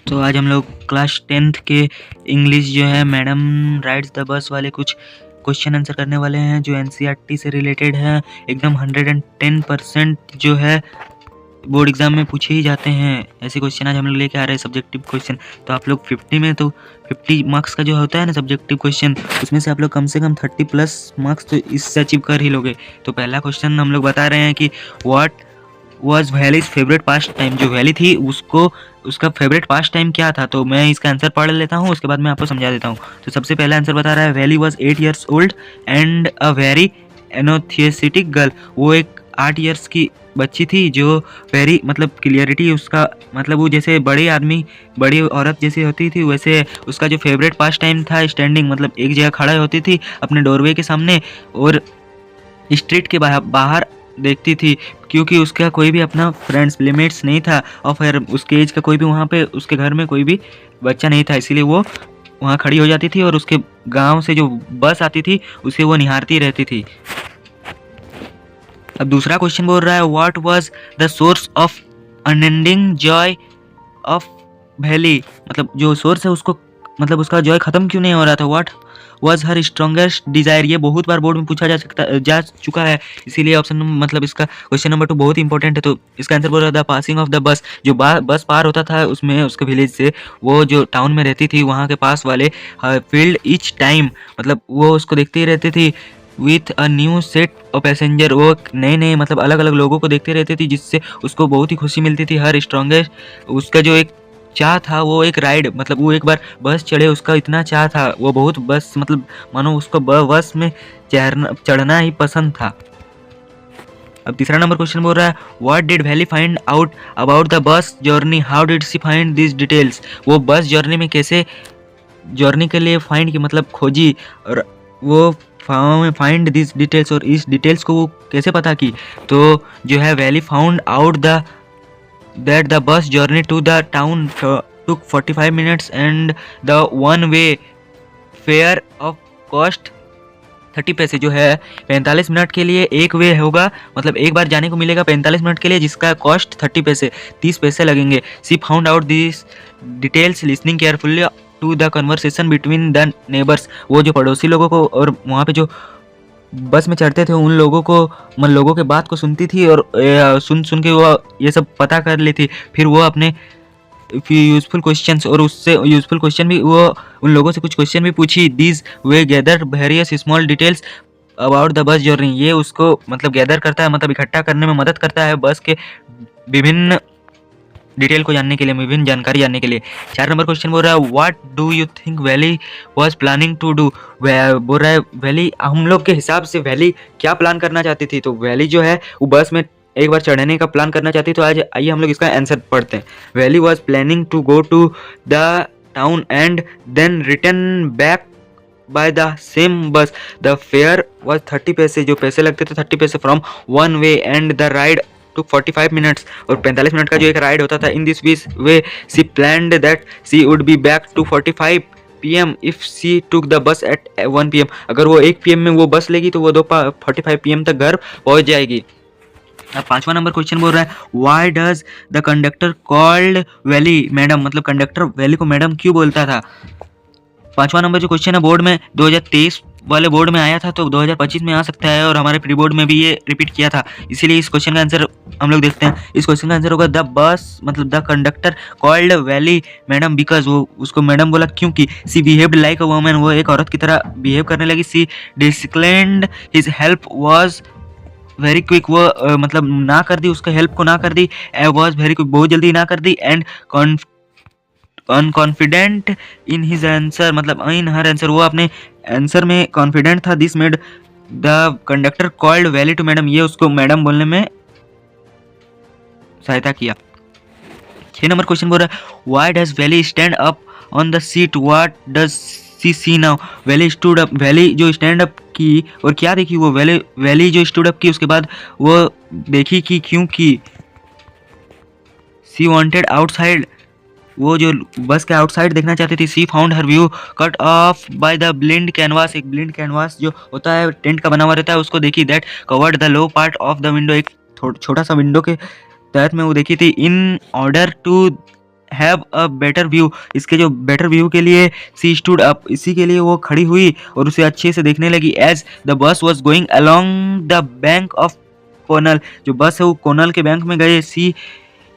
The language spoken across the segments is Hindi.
तो आज हम लोग क्लास 10th के इंग्लिश जो है मैडम राइड्स द बस वाले कुछ क्वेश्चन आंसर करने वाले हैं जो एनसीईआरटी से रिलेटेड हैं। एकदम 110% जो है बोर्ड एग्जाम में पूछे ही जाते हैं। ऐसे क्वेश्चन आज हम लोग लेके आ रहे हैं, सब्जेक्टिव क्वेश्चन। तो आप लोग 50 में तो 50 मार्क्स का जो होता है ना सब्जेक्टिव क्वेश्चन, उसमें से आप लोग कम से कम 30+ मार्क्स तो इससे अचीव कर ही लोगे। तो पहला क्वेश्चन हम लोग बता रहे हैं कि what was valleys favourite past time. जो वैली थी उसको उसका फेवरेट पास्ट टाइम क्या था। तो मैं इसका आंसर पढ़ लेता हूँ, उसके बाद मैं आपको समझा देता हूँ। तो सबसे पहला आंसर बता रहा है Valli was 8 years old and a very enthusiastic girl. वो एक 8 years की बच्ची थी जो वेरी मतलब क्लियरिटी उसका मतलब वो जैसे बड़े आदमी बड़ी औरत जैसी होती थी, वैसे उसका जो फेवरेट पास्ट टाइम था स्टैंडिंग, मतलब एक जगह खड़ा होती थी अपने डोरवे के सामने और स्ट्रीट के बाहर देखती थी, क्योंकि उसका कोई भी अपना फ्रेंड्स प्लेमेट्स नहीं था और फिर उसके एज का कोई भी वहाँ पे उसके घर में कोई भी बच्चा नहीं था, इसीलिए वो वहाँ खड़ी हो जाती थी और उसके गांव से जो बस आती थी उसे वो निहारती रहती थी। अब दूसरा क्वेश्चन बोल रहा है what was the source of unending Joy of valley. मतलब जो सोर्स है उसको मतलब उसका जॉय खत्म क्यों नहीं हो रहा था। What was her strongest desire. ये बहुत बार बोर्ड में पूछा जा चुका है, इसीलिए ऑप्शन मतलब इसका क्वेश्चन नंबर 2 बहुत इंपॉर्टेंट है। तो इसका आंसर बोल रहा था पासिंग ऑफ द बस। जो बस पार होता था उसमें उसके विलेज से, वो जो टाउन में रहती थी वहाँ के पास वाले फील्ड ईच टाइम, मतलब वो उसको देखते ही रहती थी with a new set of passenger. वो नए नए मतलब अलग अलग लोगों को देखते रहती थी, जिससे उसको बहुत ही खुशी मिलती थी। हर स्ट्रॉन्गेस्ट उसका जो एक चाह था वो एक राइड, मतलब वो एक बार बस चढ़े, उसका इतना चाह था वो बहुत बस मतलब मानो उसको बस में चढ़ना ही पसंद था। अब तीसरा नंबर क्वेश्चन बोल रहा है what did Valli find out about the bus journey, how did she find this details. वो बस जर्नी में कैसे जर्नी के लिए फाइंड की मतलब खोजी और वो फाइंड दिस डिटेल्स और इस डिटेल्स को वो कैसे पता की। तो जो है valley found out the that the bus journey to the town took 45 minutes and the one way fare of cost 30 paise. जो है 45 मिनट के लिए एक वे होगा, मतलब एक बार जाने को मिलेगा 45 मिनट के लिए, जिसका कॉस्ट 30 पैसे 30 पैसे लगेंगे। She found out this details listening carefully to the conversation between the neighbours. वो जो पड़ोसी लोगों को और वहाँ पे जो बस में चढ़ते थे उन लोगों को लोगों के बात को सुनती थी और सुन के वो ये सब पता कर लेती। फिर वो अपने यूजफुल क्वेश्चंस और उससे यूजफुल क्वेश्चन भी वो उन लोगों से कुछ क्वेश्चन भी पूछी। These way gather various small details about the bus journey. ये उसको मतलब गैदर करता है, मतलब इकट्ठा करने में मदद करता है बस के विभिन्न डिटेल को जानने के लिए, विभिन्न जानकारी जानने के लिए। 4 नंबर क्वेश्चन बोल रहा है what do you think Valli was planning to do. बोल रहा है वैली हम लोग के हिसाब से वैली क्या प्लान करना चाहती थी। तो वैली जो है वो बस में एक बार चढ़ने का प्लान करना चाहती। तो आज आइए हम लोग इसका आंसर पढ़ते हैं। Valli was planning to go to the town and then return back by the same bus. The fare was 30 paise. जो पैसे लगते थे 30 paise from one way and the ride took 45 minutes. और 45 मिनट का जो एक राइड होता था। In this way she planned that she would be back to 45 PM if she took the bus at 1 PM। अगर वो 1 PM में वो बस लेगी तो वो 45 PM तक घर पहुंच जाएगी। अब 5वां नंबर क्वेश्चन बोल रहा है why does the conductor called Valli madam. मतलब कंडक्टर वैली को मैडम क्यों बोलता था। 5वां नंबर जो क्वेश्चन है बोर्ड में 2023 वाले बोर्ड में आया था, तो 2025 में आ सकता है और हमारे प्री बोर्ड में भी ये रिपीट किया था, इसीलिए इस क्वेश्चन का आंसर हम लोग देखते हैं। इस क्वेश्चन का आंसर होगा द बस मतलब the conductor called Valli madam because. वो उसको मैडम बोला क्योंकि she behaved like a woman. वो एक औरत की तरह बिहेव करने लगी। She disclaimed his help was very quick. वो मतलब ना कर दी, उसका हेल्प को ना कर दी। वाज वेरी क्विक, बहुत जल्दी ना कर दी। And confident in his answer, मतलब इन हर आंसर, वो अपने आंसर में कॉन्फिडेंट था। This made the conductor called Valli to madam. ये उसको मैडम बोलने में सहायता किया। 6 नंबर क्वेश्चन बोल रहा है why does Valli stand up on the seat, what does she see now. Valli stood up. Valli जो स्टैंड अप की और क्या देखी वो वैली जो स्टूड अप की उसके बाद वो देखी कि क्यों की। She wanted outside. वो जो बस के आउटसाइड देखना चाहती थी। She found her view cut off by the blind canvas. एक ब्लिंड कैनवास जो होता है टेंट का बना हुआ रहता है उसको देखी। That covered the low part of the window. एक छोटा सा विंडो के तहत में वो देखी थी। In order to have a better view, इसके जो बेटर व्यू के लिए सी स्टूड अप, इसी के लिए वो खड़ी हुई और उसे अच्छे से देखने लगी। As the bus was going along the bank of canal, जो बस है वो कोनल के बैंक में गए। सी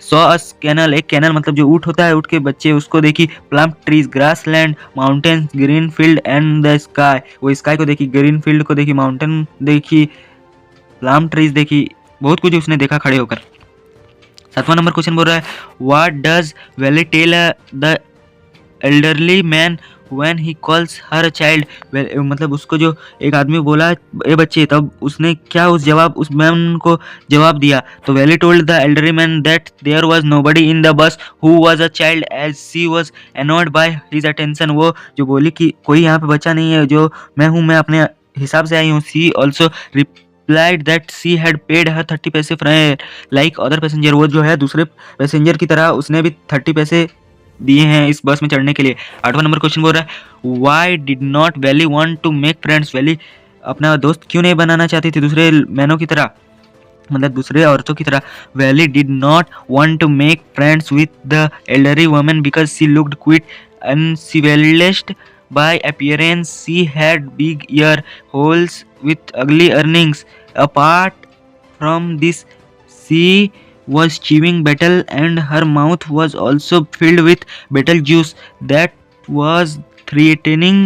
सॉ अस कैनल, एक कैनल मतलब जो ऊँट होता है, ऊँट के बच्चे, उसको देखी। Plum trees, grass land, mountains, green field and the sky, वो स्काई को देखी, ग्रीन फील्ड को देखी, माउंटेन देखी, प्लम ट्रीज देखी, बहुत कुछ उसने देखा खड़े होकर। 7वां नंबर क्वेश्चन बोल रहा है what does Valli tell the elderly man when he calls her child, मतलब उसको जो एक आदमी बोला ए बच्चे, तब उसने क्या उस मैन को जवाब दिया। तो Valli told the elderly man that there was nobody in the bus who was a child as she was annoyed by his attention, वो जो बोली कि कोई यहाँ पे बच्चा नहीं है, जो मैं हूँ, मैं अपने हिसाब से आई हूँ। सी also replied that she had paid her 30 पैसे fare like other passenger, वो जो है दूसरे पैसेंजर की तरह उसने भी 30 पैसे दिए हैं इस बस में चढ़ने के लिए। 8वां नंबर क्वेश्चन बोल रहा है why did not Valli want to make friends, Valli अपना दोस्त क्यों नहीं बनाना चाहती थी दूसरे मैनों की तरह, मतलब दूसरे औरतों की तरह। Valli did not want to make friends with the elderly woman because she looked quite uncivilized by appearance. She had big ear holes with ugly earrings. Apart from this, she was chewing betel and her mouth was also filled with betel juice that was threatening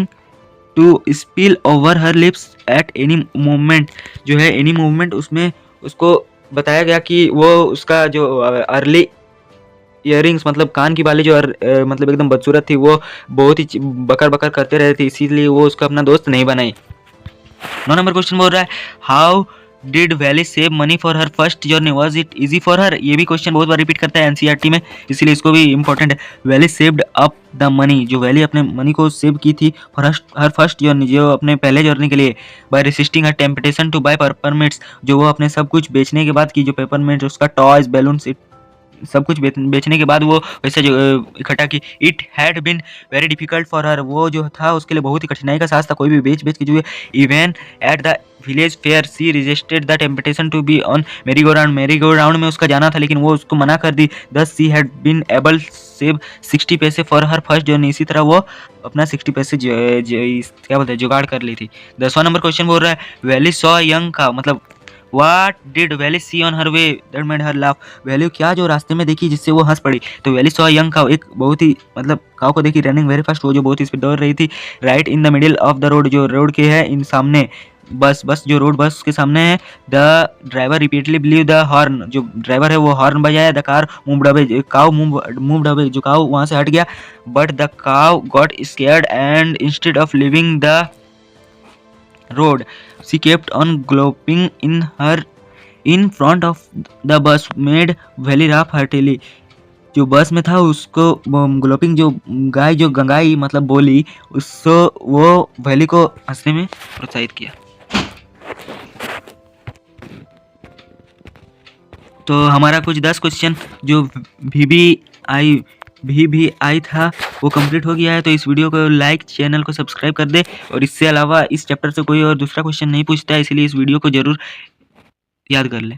to spill over her lips at any moment, जो है any moment उसमें उसको बताया गया कि वो उसका जो अर्ली इयरिंग्स मतलब कान की बाली जो मतलब एकदम बदसूरत थी, वो बहुत ही बकर बकर करते रहे थे, इसीलिए वो उसका अपना दोस्त नहीं बनाई। 9 नंबर क्वेश्चन बोल रहा है how did valley save money for her first journey, was it easy for her, ये भी क्वेश्चन बहुत बार रिपीट करता है एनसीईआरटी में, इसीलिए इसको भी इंपॉर्टेंट है। Valley saved up the money, जो वैली अपने मनी को सेव की थी फॉर हर फर्स्ट जर्नी, जो अपने पहले जर्नी के लिए, by resisting her temptation to buy peppermints, जो वो अपने सब कुछ बेचने के बाद की, जो पेपरमिंट उसका टॉयज बैलून्स सब कुछ बेचने के बाद वो पैसे जो इकट्ठा की। It had been very difficult for her, वो जो था उसके लिए बहुत ही कठिनाई का साथ था, कोई भी बेच के जो है। Even at the village fair she resisted the temptation to be on merry go round में उसका जाना था, लेकिन वो उसको मना कर दी। Thus she had been able save 60 paise for her first journey, इसी तरह वो अपना 60 पैसे क्या बोलते हैं जुगाड़ कर ली थी। 10वां नंबर क्वेश्चन बोल रहा है वैली सॉ यंग का, मतलब What did Valley see on her way that made her laugh? Valley क्या जो रास्ते में देखी जिससे वो हंस पड़ी। तो वैली सॉ यंग काउ, एक बहुत ही मतलब काउ को देखी रनिंग वेरी फास्ट, वो जो बहुत ही स्पीड दौड़ रही थी। Right in the middle of the road, जो रोड के है इन सामने, बस जो रोड बस के सामने है। The driver repeatedly ब्लीव the horn, जो ड्राइवर है वो हॉर्न बजाया। The car moved away, cow moved away, जो काउ वहाँ से हट गया। But the cow got scared and instead of living the road she kept on galloping in front of the bus made Valley laugh heartily, जो बस में था उसको ग्लोपिंग जो गाय जो गंगाई मतलब बोली, उसको वो वैली को हंसने में प्रोत्साहित किया। तो हमारा कुछ 10 क्वेश्चन जो भी आई था वो कंप्लीट हो गया है। तो इस वीडियो को लाइक, चैनल को सब्सक्राइब कर दे, और इससे अलावा इस चैप्टर से कोई और दूसरा क्वेश्चन नहीं पूछता है, इसलिए इस वीडियो को जरूर याद कर ले।